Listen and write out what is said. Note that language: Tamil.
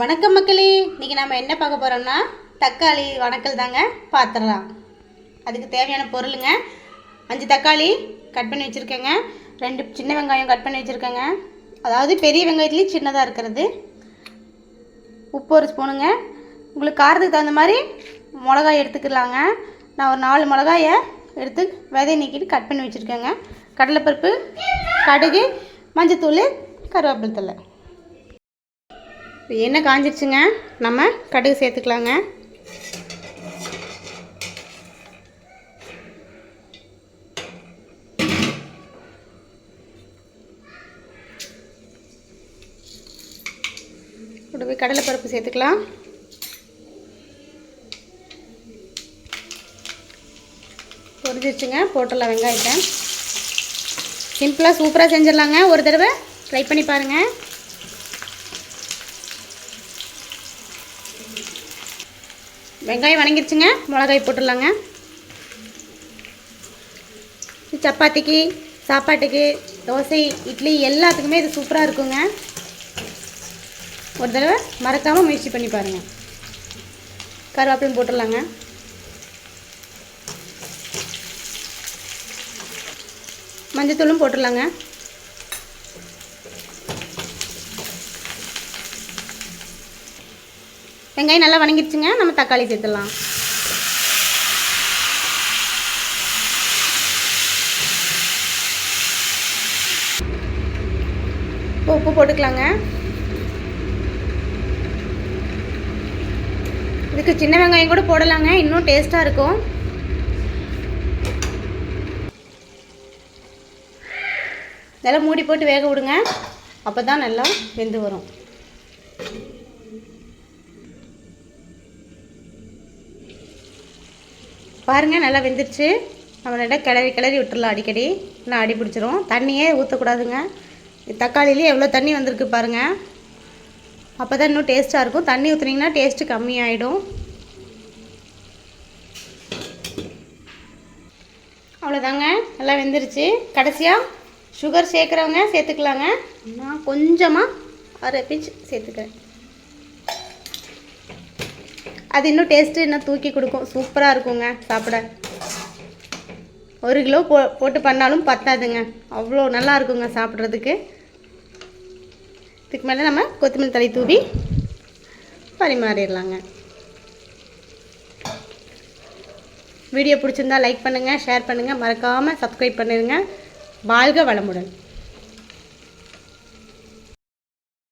வணக்கம் மக்களே, இன்றைக்கி நம்ம என்ன பார்க்க போகிறோம்னா தக்காளி வணக்கல் தாங்க பார்த்துடலாம். அதுக்கு தேவையான பொருளுங்க 5 தக்காளி கட் பண்ணி வச்சுருக்கேங்க, 2 சின்ன வெங்காயம் கட் பண்ணி வச்சுருக்கேங்க, அதாவது பெரிய வெங்காயத்துலேயும் சின்னதாக இருக்கிறது. உப்பு 1 ஸ்பூனுங்க. உங்களுக்கு காரத்துக்கு தகுந்த மாதிரி மிளகாய் எடுத்துக்கலாங்க. நான் ஒரு 4 மிளகாயை எடுத்து விதையை நீக்கிட்டு கட் பண்ணி வச்சுருக்கேங்க. கடலைப்பருப்பு, கடுகு, மஞ்சத்தூள், கருவேப்பிலை தழை. எண்ணெய் காஞ்சிடுச்சுங்க, நம்ம கடுகு சேர்த்துக்கலாங்க. கூடவே கடலைப்பருப்பு சேர்த்துக்கலாம். பொரிஞ்சிருச்சுங்க, போட்டுடலாம் வெங்காயத்தை. சிம்பிளாக சூப்பராக செஞ்சிடலாங்க. ஒரு தடவை ட்ரை பண்ணி பாருங்கள். வெங்காயம் வணங்கிடுச்சுங்க, மிளகாய் போட்டுடலாங்க. சப்பாத்திக்கு, சாப்பாட்டுக்கு, தோசை, இட்லி எல்லாத்துக்குமே இது சூப்பராக இருக்குங்க. ஒரு தடவை மறக்காமல் முயற்சி பண்ணி பாருங்கள். கருவேப்பிலையும் போட்டுடலாங்க. மஞ்சத்தூளும் போட்டுடலாங்க. வெங்காயம் நல்லா வணங்கிடுச்சுங்க, நம்ம தக்காளி சேர்த்துடலாம். உப்பு போட்டுக்கலாங்க. இதுக்கு சின்ன வெங்காயம் கூட போடலாங்க, இன்னும் டேஸ்ட்டாக இருக்கும். நல்லா மூடி போட்டு வேக விடுங்க, அப்போ தான் நல்லா வெந்து வரும். பாருங்கள், நல்லா வெந்துருச்சு. நம்ம நல்லா கிளறி விட்டுடலாம். அடிக்கடி நான் அடி பிடிச்சிரும். தண்ணியே ஊற்றக்கூடாதுங்க. தக்காளிலேயே எவ்வளோ தண்ணி வந்திருக்கு பாருங்கள். அப்போ தான் இன்னும் டேஸ்ட்டாக இருக்கும். தண்ணி ஊற்றுனீங்கன்னா டேஸ்ட்டு கம்மியாயிடும். அவ்வளோதாங்க, நல்லா வெந்துருச்சு. கடைசியாக சுகர் சேர்க்குறவங்க சேர்த்துக்கலாங்க. நான் கொஞ்சமாக 1/2 பிஞ்ச் சேர்த்துக்கிறேன். அது இன்னும் டேஸ்ட்டு இன்னும் தூக்கி கொடுக்கும். சூப்பராக இருக்குங்க சாப்பிட. 1 கிலோ போட்டு பண்ணாலும் பத்தாதுங்க, அவ்வளோ நல்லா இருக்குங்க சாப்பிட்றதுக்கு. இதுக்கு மேலே நம்ம கொத்தமல்லி தழை தூவி பரிமாறிடலாங்க. வீடியோ பிடிச்சிருந்தா லைக் பண்ணுங்கள், ஷேர் பண்ணுங்கள், மறக்காமல் சப்ஸ்கிரைப் பண்ணிடுங்க. வாழ்க வளமுடன்.